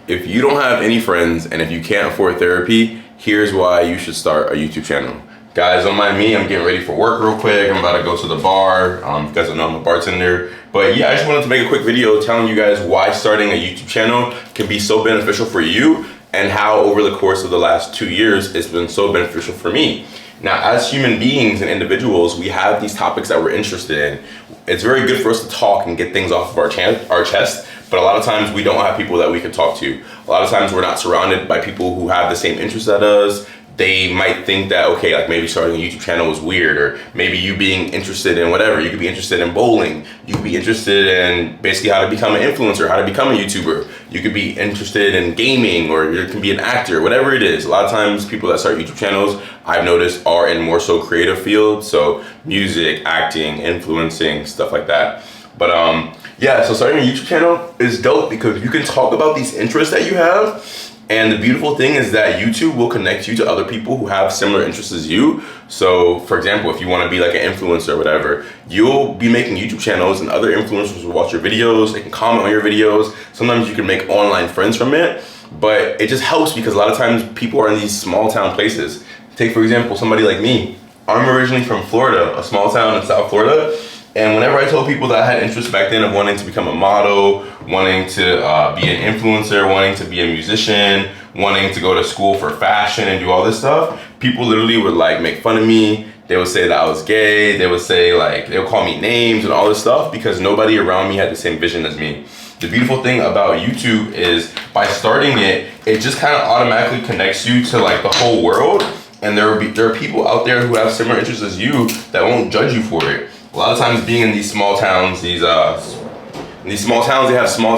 If you don't have any friends and if you can't afford therapy, here's why you should start a YouTube channel. Guys, don't mind me, I'm getting ready for work real quick. I'm about to go to the bar. You guys don't know I'm a bartender. But yeah, I just wanted to make a quick video telling you guys why starting a YouTube channel can be so beneficial for you and how over the course of the last 2 years, it's been so beneficial for me. Now, as human beings and individuals, we have these topics that we're interested in. It's very good for us to talk and get things off of our chest, but a lot of times we don't have people that we can talk to. A lot of times we're not surrounded by people who have the same interests as us. They might think that, okay, like maybe starting a YouTube channel is weird, or maybe you being interested in whatever. You could be interested in bowling. You could be interested in basically how to become an influencer, how to become a YouTuber. You could be interested in gaming, or you can be an actor, whatever it is. A lot of times people that start YouTube channels, I've noticed, are in more so creative fields. So music, acting, influencing, stuff like that. But yeah, so starting a YouTube channel is dope because you can talk about these interests that you have. And the beautiful thing is that YouTube will connect you to other people who have similar interests as you. So for example, if you want to be like an influencer or whatever, you'll be making YouTube channels and other influencers will watch your videos. They can comment on your videos. Sometimes you can make online friends from it, but it just helps because a lot of times people are in these small town places. Take for example, somebody like me. I'm originally from Florida, a small town in South Florida. And whenever I told people that I had interest back then of wanting to become a model, wanting to be an influencer, wanting to be a musician, wanting to go to school for fashion and do all this stuff, people literally would like make fun of me. They would say that I was gay. They would say like, they would call me names and all this stuff because nobody around me had the same vision as me. The beautiful thing about YouTube is by starting it, it just kind of automatically connects you to like the whole world. And there are people out there who have similar interests as you that won't judge you for it. A lot of times being in these small towns, they have small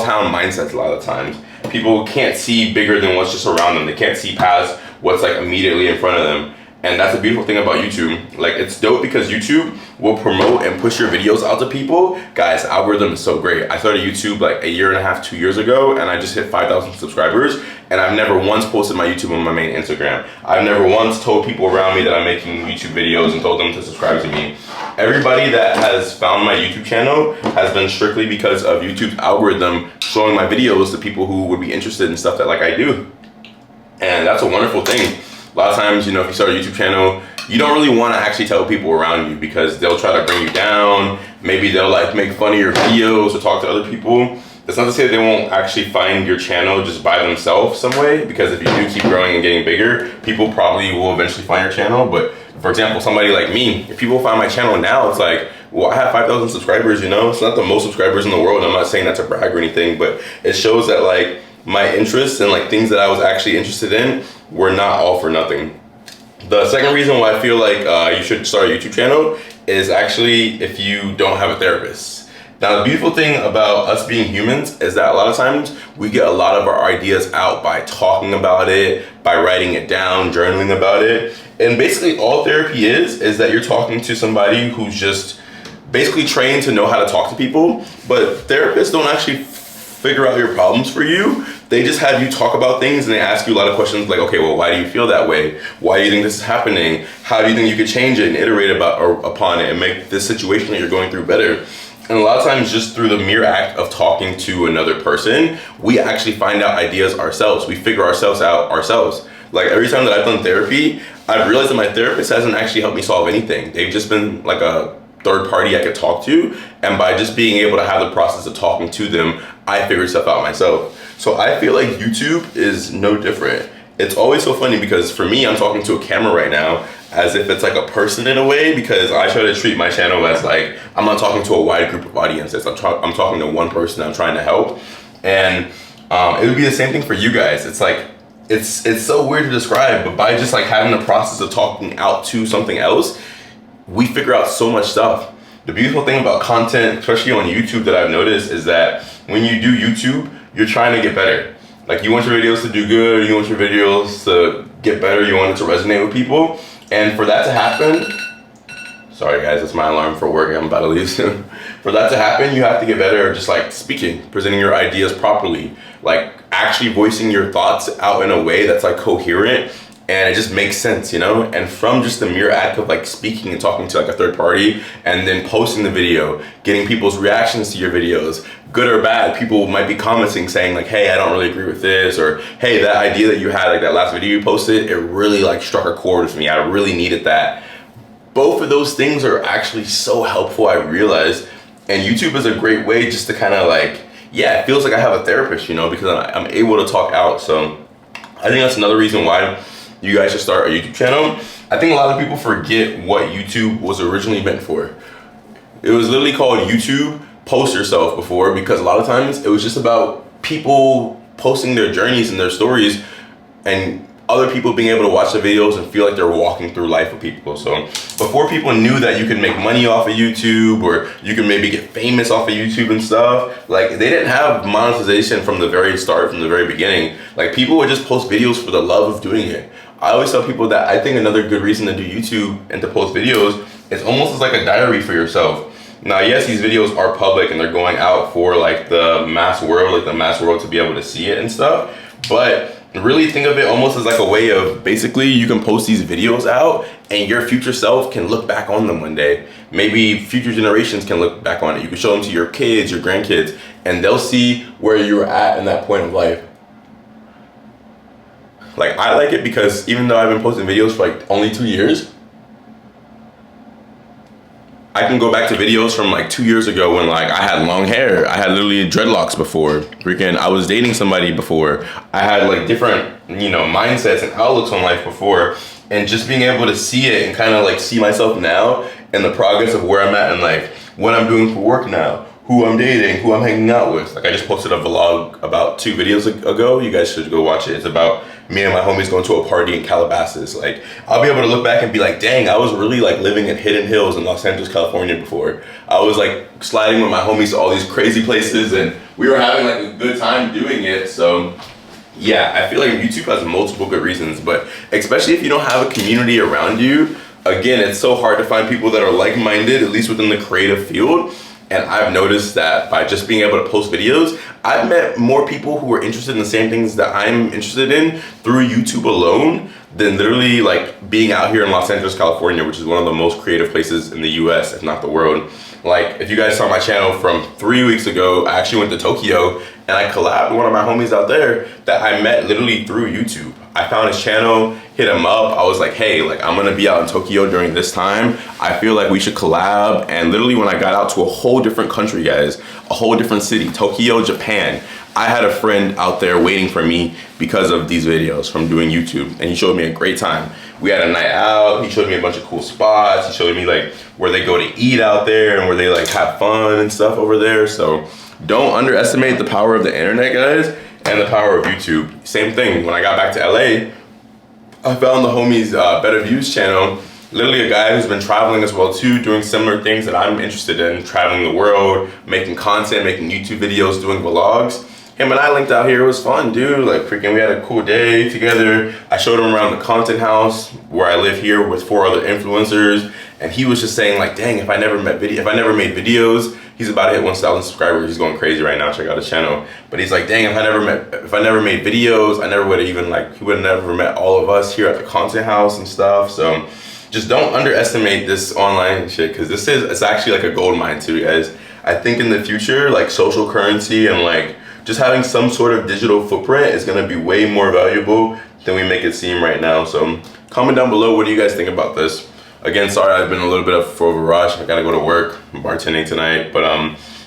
town mindsets a lot of times. People can't see bigger than what's just around them. They can't see past what's like immediately in front of them. And that's the beautiful thing about YouTube. Like it's dope because YouTube will promote and push your videos out to people. Guys, the algorithm is so great. I started YouTube like 1.5 years, 2 years ago, and I just hit 5,000 subscribers. And I've never once posted my YouTube on my main Instagram. I've never once told people around me that I'm making YouTube videos and told them to subscribe to me. Everybody that has found my YouTube channel has been strictly because of YouTube's algorithm showing my videos to people who would be interested in stuff that like I do. And that's a wonderful thing. A lot of times, you know, if you start a YouTube channel, you don't really want to actually tell people around you because they'll try to bring you down. Maybe they'll like make fun of your videos or talk to other people. That's not to say that they won't actually find your channel just by themselves some way, because if you do keep growing and getting bigger, people probably will eventually find your channel. But for example, somebody like me, if people find my channel now, it's like, well, I have 5,000 subscribers, you know? It's not the most subscribers in the world. I'm not saying that to brag or anything, but it shows that like my interests and like things that I was actually interested in were not all for nothing. The second reason why I feel like you should start a YouTube channel is actually if you don't have a therapist. Now, the beautiful thing about us being humans is that a lot of times we get a lot of our ideas out by talking about it, by writing it down, journaling about it. And basically all therapy is that you're talking to somebody who's just basically trained to know how to talk to people. But therapists don't actually figure out your problems for you. They just have you talk about things and they ask you a lot of questions like, okay, well, why do you feel that way? Why do you think this is happening? How do you think you could change it and iterate upon it and make this situation that you're going through better? And a lot of times just through the mere act of talking to another person, we actually find out ideas ourselves. We figure ourselves out ourselves. Like every time that I've done therapy, I've realized that my therapist hasn't actually helped me solve anything. They've just been like a third party I could talk to. And by just being able to have the process of talking to them, I figured stuff out myself. So I feel like YouTube is no different. It's always so funny because for me, I'm talking to a camera right now as if it's like a person in a way, because I try to treat my channel as like, I'm not talking to a wide group of audiences. I'm talking to one person I'm trying to help. And it would be the same thing for you guys. It's like, it's so weird to describe, but by just like having the process of talking out to something else, we figure out so much stuff. The beautiful thing about content, especially on YouTube, that I've noticed is that when you do YouTube, you're trying to get better. Like you want your videos to do good, you want your videos to get better, you want it to resonate with people. And for that to happen, sorry guys, that's my alarm for work, I'm about to leave soon. For that to happen, you have to get better at just like speaking, presenting your ideas properly, like actually voicing your thoughts out in a way that's like coherent and it just makes sense, you know? And from just the mere act of like speaking and talking to like a third party and then posting the video, getting people's reactions to your videos, good or bad, people might be commenting saying like, hey, I don't really agree with this, or hey, that idea that you had, like that last video you posted, it really like struck a chord with me. I really needed that. Both of those things are actually so helpful, I realized. And YouTube is a great way just to kind of like, yeah, it feels like I have a therapist, you know, because I'm able to talk out. So I think that's another reason why you guys should start a YouTube channel. I think a lot of people forget what YouTube was originally meant for. It was literally called YouTube Post Yourself before, because a lot of times it was just about people posting their journeys and their stories, and other people being able to watch the videos and feel like they're walking through life with people. So before people knew that you could make money off of YouTube, or you could maybe get famous off of YouTube and stuff, like they didn't have monetization from the very start, from the very beginning. Like people would just post videos for the love of doing it. I always tell people that I think another good reason to do YouTube and to post videos is almost as like a diary for yourself. Now, yes, these videos are public and they're going out for like the mass world, to be able to see it and stuff, but really think of it almost as like a way of basically you can post these videos out and your future self can look back on them one day. Maybe future generations can look back on it. You can show them to your kids, your grandkids, and they'll see where you were at in that point of life. Like, I like it because even though I've been posting videos for like only 2 years, I can go back to videos from like 2 years ago when like I had long hair. I had literally dreadlocks before. Freaking, I was dating somebody before. I had like different, you know, mindsets and outlooks on life before. And just being able to see it and kind of like see myself now and the progress of where I'm at in life, what I'm doing for work now, who I'm dating, who I'm hanging out with. Like I just posted a vlog about 2 videos ago. You guys should go watch it. It's about me and my homies going to a party in Calabasas. Like I'll be able to look back and be like, dang, I was really like living in Hidden Hills in Los Angeles, California before. I was like sliding with my homies to all these crazy places and we were having like a good time doing it. So yeah, I feel like YouTube has multiple good reasons, but especially if you don't have a community around you, again, it's so hard to find people that are like-minded, at least within the creative field. And I've noticed that by just being able to post videos, I've met more people who are interested in the same things that I'm interested in through YouTube alone than literally like being out here in Los Angeles, California, which is one of the most creative places in the US, if not the world. Like if you guys saw my channel from 3 weeks ago, I actually went to Tokyo and I collabed with one of my homies out there that I met literally through YouTube. I found his channel, hit him up. I was like, hey, like I'm gonna be out in Tokyo during this time. I feel like we should collab. And literally when I got out to a whole different country, guys, a whole different city, Tokyo, Japan, I had a friend out there waiting for me because of these videos from doing YouTube. And he showed me a great time. We had a night out. He showed me a bunch of cool spots. He showed me like where they go to eat out there and where they like have fun and stuff over there. So don't underestimate the power of the internet, guys, and the power of YouTube. Same thing, when I got back to LA, I found the homies Better Views channel, literally a guy who's been traveling as well too, doing similar things that I'm interested in, traveling the world, making content, making YouTube videos, doing vlogs. Him and I linked out here. It was fun, dude. Like freaking, we had a cool day together. I showed him around the content house where I live here with 4 other influencers, and he was just saying like, dang, if I never made videos, he's about to hit 1,000 subscribers. He's going crazy right now. Check out his channel. But he's like, dang, if I never made videos, I never would have even like, he would have never met all of us here at the content house and stuff. So just don't underestimate this online shit, because it's actually like a gold mine too, guys. I think in the future, like social currency and like just having some sort of digital footprint is gonna be way more valuable than we make it seem right now. So comment down below, what do you guys think about this? Again, sorry, I've been a little bit of a rush. I gotta go to work. I'm bartending tonight. But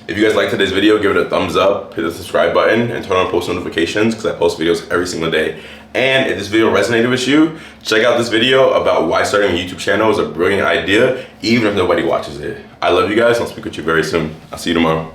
if you guys liked today's video, give it a thumbs up, hit the subscribe button, and turn on post notifications because I post videos every single day. And if this video resonated with you, check out this video about why starting a YouTube channel is a brilliant idea, even if nobody watches it. I love you guys. I'll speak with you very soon. I'll see you tomorrow.